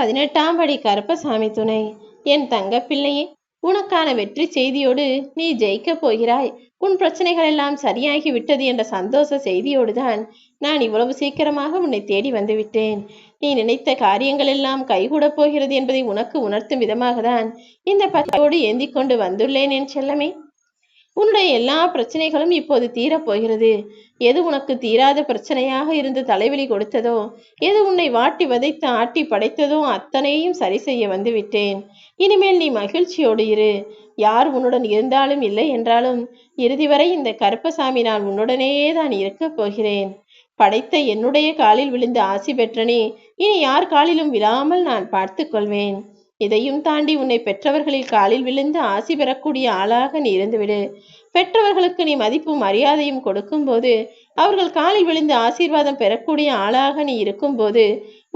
18ஆம் படி கருப்பசாமி துணை. என் தங்க பிள்ளையே, உனக்கான வெற்றி செய்தியோடு நீ ஜெயிக்கப் போகிறாய். உன் பிரச்சனைகள் எல்லாம் சரியாகி விட்டது என்ற சந்தோஷ செய்தியோடுதான் நான் இவ்வளவு சீக்கிரமாக உன்னை தேடி வந்துவிட்டேன். நீ நினைத்த காரியங்கள் எல்லாம் கைகூடப் போகிறது என்பதை உனக்கு உணர்த்தும் விதமாகத்தான் இந்த பக்கத்தோடு ஏந்தி கொண்டு வந்துள்ளேன் என் செல்லமே. உன்னுடைய எல்லா பிரச்சனைகளும் இப்போது தீரப்போகிறது. எது உனக்கு தீராத பிரச்சனையாக இருந்து தலைவலி கொடுத்ததோ, எது உன்னை வாட்டி வதைத்து ஆட்டி படைத்ததோ அத்தனையும் சரி செய்ய வந்து விட்டேன். இனிமேல் நீ மகிழ்ச்சியோடு இரு. யார் உன்னுடன் இருந்தாலும் இல்லை என்றாலும் இறுதி வரை இந்த கருப்பசாமி நான் உன்னுடனேயே தான் இருக்கப் போகிறேன். படைத்த என்னுடைய காலில் விழுந்து ஆசி பெற்ற நீ இனி யார் காலிலும் விழாமல் நான் பார்த்து கொள்வேன். இதையும் தாண்டி உன்னை பெற்றவர்களில் காலில் விழுந்து ஆசி பெறக்கூடிய ஆளாக நீ இருந்துவிடு. பெற்றவர்களுக்கு நீ மதிப்பும் மரியாதையும் கொடுக்கும் போது, அவர்கள் காலில் விழுந்து ஆசீர்வாதம் பெறக்கூடிய ஆளாக நீ இருக்கும்போது,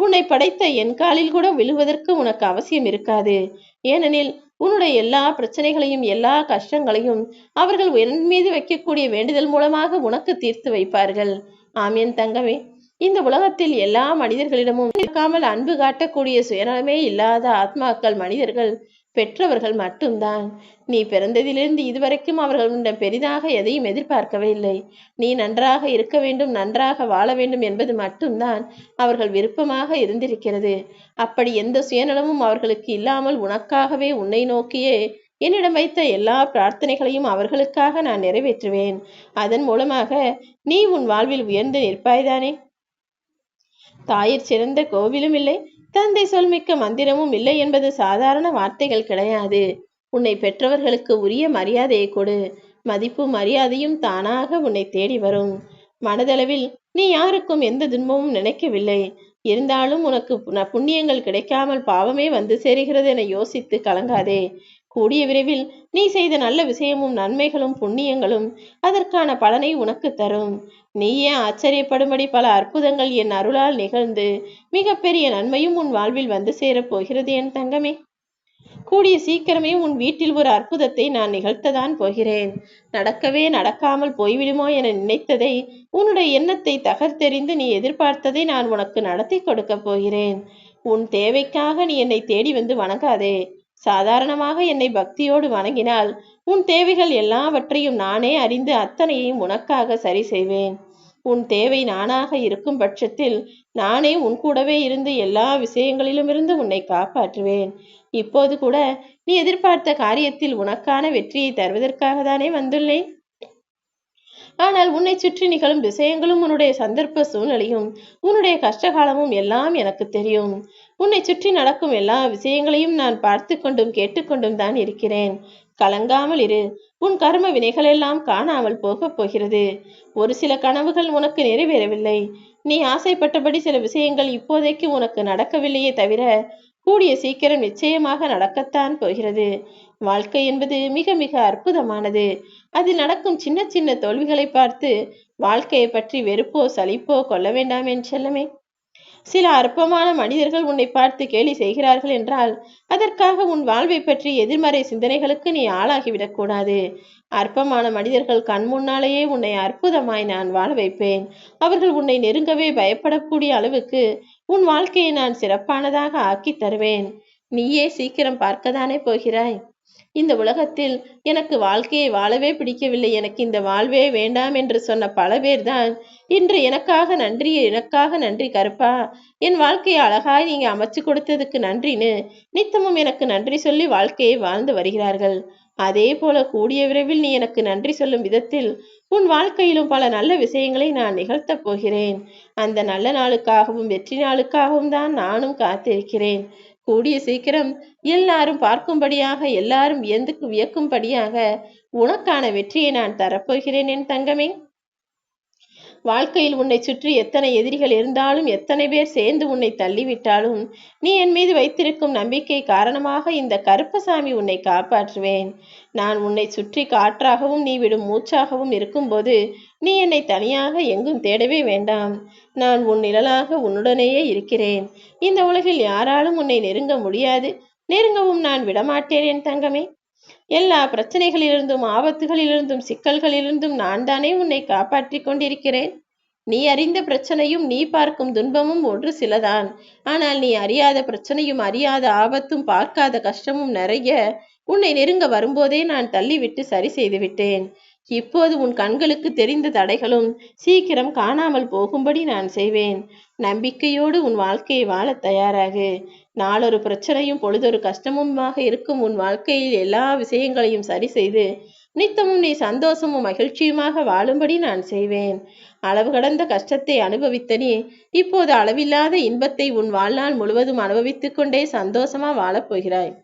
உன்னை படைத்த என் காலில் கூட விழுவதற்கு உனக்கு அவசியம் இருக்காது. ஏனெனில் உன்னுடைய எல்லா பிரச்சனைகளையும் எல்லா கஷ்டங்களையும் அவர்கள் என் மீது வைக்கக்கூடிய வேண்டுதல் மூலமாக உனக்கு தீர்த்து வைப்பார்கள். ஆம் என் தங்கமே, இந்த உலகத்தில் எல்லா மனிதர்களிடமும் இருக்காமல் அன்பு காட்டக்கூடிய சுயநலமே இல்லாத ஆத்மாக்கள் மனிதர்கள் பெற்றவர்கள் மட்டும்தான். நீ பிறந்ததிலிருந்து இதுவரைக்கும் அவர்கள் உன்னிடம் பெரிதாக எதையும் எதிர்பார்க்கவே இல்லை. நீ நன்றாக இருக்க வேண்டும், நன்றாக வாழ வேண்டும் என்பது மட்டும்தான் அவர்கள் விருப்பமாக இருந்திருக்கிறது. அப்படி எந்த சுயநலமும் அவர்களுக்கு இல்லாமல் உனக்காகவே உன்னை நோக்கியே என்னிடம் வைத்த எல்லா பிரார்த்தனைகளையும் அவர்களுக்காக நான் நிறைவேற்றுவேன். அதன் மூலமாக நீ உன் வாழ்வில் உயர்ந்து நிற்பாய்தானே. தாயிற் சிறந்த கோவிலும் இல்லை, தந்தை சொல்மிக்க மந்திரமும் இல்லை என்பது சாதாரண வார்த்தைகள் கிடையாது. உன்னை பெற்றவர்களுக்கு உரிய மரியாதையை கொடு. மதிப்பும் மரியாதையும் தானாக உன்னை தேடி வரும். மனதளவில் நீ யாருக்கும் எந்த துன்பமும் நினைக்கவில்லை. இருந்தாலும் உனக்கு புண்ணியங்கள் கிடைக்காமல் பாவமே வந்து சேருகிறது என யோசித்து கலங்காதே. கூடிய விரைவில் நீ செய்த நல்ல விஷயமும் நன்மைகளும் புண்ணியங்களும் அதற்கான பலனை உனக்கு தரும். நீயே ஆச்சரியப்படும்படி பல அற்புதங்கள் என் அருளால் நிகழ்ந்து மிகப்பெரிய நன்மையும் உன் வாழ்வில் வந்து சேரப் போகிறது என் தங்கமே. கூடிய சீக்கிரமே உன் வீட்டில் ஒரு அற்புதத்தை நான் நிகழ்த்ததான் போகிறேன். நடக்கவே நடக்காமல் போய்விடுமோ என நினைத்ததை, உன்னுடைய எண்ணத்தை தகர்த்தெறிந்து நீ எதிர்பார்த்ததை நான் உனக்கு நடத்தி கொடுக்க போகிறேன். உன் தேவைக்காக நீ என்னை தேடி வந்து வணங்காதே. சாதாரணமாக என்னை பக்தியோடு வணங்கினால் உன் தேவைகள் எல்லாவற்றையும் நானே அறிந்து அத்தனையையும் உனக்காக சரி செய்வேன். உன் தேவை நானாக இருக்கும் பட்சத்தில் நானே உன் கூடவே இருந்து எல்லா விஷயங்களிலும் இருந்து உன்னை காப்பாற்றுவேன். இப்போது கூட நீ எதிர்பார்த்த காரியத்தில் உனக்கான வெற்றியை தருவதற்காக தானே வந்துள்ளேன். ஆனால் உன்னை சுற்றி நிகழும் விஷயங்களும் உன்னுடைய சந்தர்ப்ப சூழ்நிலையும் உன்னுடைய கஷ்டகாலமும் எல்லாம் எனக்கு தெரியும். உன்னை சுற்றி நடக்கும் எல்லா விஷயங்களையும் நான் பார்த்து கொண்டும் கேட்டுக்கொண்டும் தான் இருக்கிறேன். கலங்காமல் இரு. உன் கர்ம வினைகள் எல்லாம் காணாமல் போகப் போகிறது. ஒரு சில கனவுகள் உனக்கு நிறைவேறவில்லை. நீ ஆசைப்பட்டபடி சில விஷயங்கள் இப்போதைக்கு உனக்கு நடக்கவில்லையே தவிர கூடிய சீக்கிரம் நிச்சயமாக நடக்கத்தான் போகிறது. வாழ்க்கை என்பது மிக மிக அற்புதமானது. அதில் நடக்கும் சின்ன சின்ன தோல்விகளை பார்த்து வாழ்க்கையை பற்றி வெறுப்போ சலிப்போ கொள்ள வேண்டாம் என் செல்லமே. சில அற்பமான மனிதர்கள் உன்னை பார்த்து கேலி செய்கிறார்கள் என்றால் அதற்காக உன் வாழ்வை பற்றி எதிர்மறை சிந்தனைகளுக்கு நீ ஆளாகிவிடக்கூடாது. அற்பமான மனிதர்கள் கண் முன்னாலேயே உன்னை அற்புதமாய் நான் வாழ வைப்பேன். அவர்கள் உன்னை நெருங்கவே பயப்படக்கூடிய அளவுக்கு உன் வாழ்க்கையை நான் சிறப்பானதாக ஆக்கி தருவேன். நீயே சீக்கிரம் பார்க்கத்தானே போகிறாய். இந்த உலகத்தில் எனக்கு வாழ்க்கையை வாழவே பிடிக்கவில்லை, எனக்கு இந்த வாழ்வே வேண்டாம் என்று சொன்ன பல பேர்தான் இன்று எனக்காக நன்றி கருப்பா, என் வாழ்க்கையை அழகாய் நீங்க அமைச்சு கொடுத்ததுக்கு நன்றின்னு நித்தமும் எனக்கு நன்றி சொல்லி வாழ்க்கையை வாழ்ந்து வருகிறார்கள். அதே போல கூடிய விரைவில் நீ எனக்கு நன்றி சொல்லும் விதத்தில் உன் வாழ்க்கையிலும் பல நல்ல விஷயங்களை நான் நிகழ்த்தப் போகிறேன். அந்த நல்ல நாளுக்காகவும் வெற்றி நாளுக்காகவும் தான் நானும் காத்திருக்கிறேன். கூடிய சீக்கிரம் எல்லாரும் பார்க்கும்படியாக, எல்லாரும் வியக்கும்படியாக உனக்கான வெற்றியை நான் தரப்போகிறேன் என் தங்கமே. வாழ்க்கையில் உன்னை சுற்றி எத்தனை எதிரிகள் இருந்தாலும், எத்தனை பேர் சேர்ந்து உன்னை தள்ளிவிட்டாலும், நீ என் மீது வைத்திருக்கும் நம்பிக்கை காரணமாக இந்த கருப்பசாமி உன்னை காப்பாற்றுவேன். நான் உன்னை சுற்றி காற்றாகவும் நீ விடும் மூச்சாகவும் இருக்கும்போது நீ என்னை தனியாக எங்கும் தேடவே வேண்டாம். நான் உன் நிழலாக உன்னுடனேயே இருக்கிறேன். இந்த உலகில் யாராலும் உன்னை நெருங்க முடியாது, நெருங்கவும் நான் விடமாட்டேன் என் தங்கமே. எல்லா பிரச்சனைகளிலிருந்தும், ஆபத்துகளிலிருந்தும், சிக்கல்களிலிருந்தும் நான் தானே உன்னை காப்பாற்றி கொண்டிருக்கிறேன். நீ அறிந்த பிரச்சனையும் நீ பார்க்கும் துன்பமும் ஒன்று சிலதான். ஆனால் நீ அறியாத பிரச்சனையும் அறியாத ஆபத்தும் பார்க்காத கஷ்டமும் நிறைய உன்னை நெருங்க வரும்போதே நான் தள்ளிவிட்டு சரி செய்து விட்டேன். இப்போது உன் கண்களுக்கு தெரிந்த தடைகளும் சீக்கிரம் காணாமல் போகும்படி நான் செய்வேன். நம்பிக்கையோடு உன் வாழ்க்கையை வாழத் தயாராகு. நாளொரு பிரச்சனையும் பொழுதொரு கஷ்டமுமாக இருக்கும் உன் வாழ்க்கையில் எல்லா விஷயங்களையும் சரி செய்து நித்தமும் நீ சந்தோஷமும் மகிழ்ச்சியுமாக வாழும்படி நான் செய்வேன். அளவு கடந்த கஷ்டத்தை அனுபவித்த நீ இப்போது அளவில்லாத இன்பத்தை உன் வாழ்நாள் முழுவதும் அனுபவித்துக் கொண்டே சந்தோஷமா வாழப் போகிறாய்.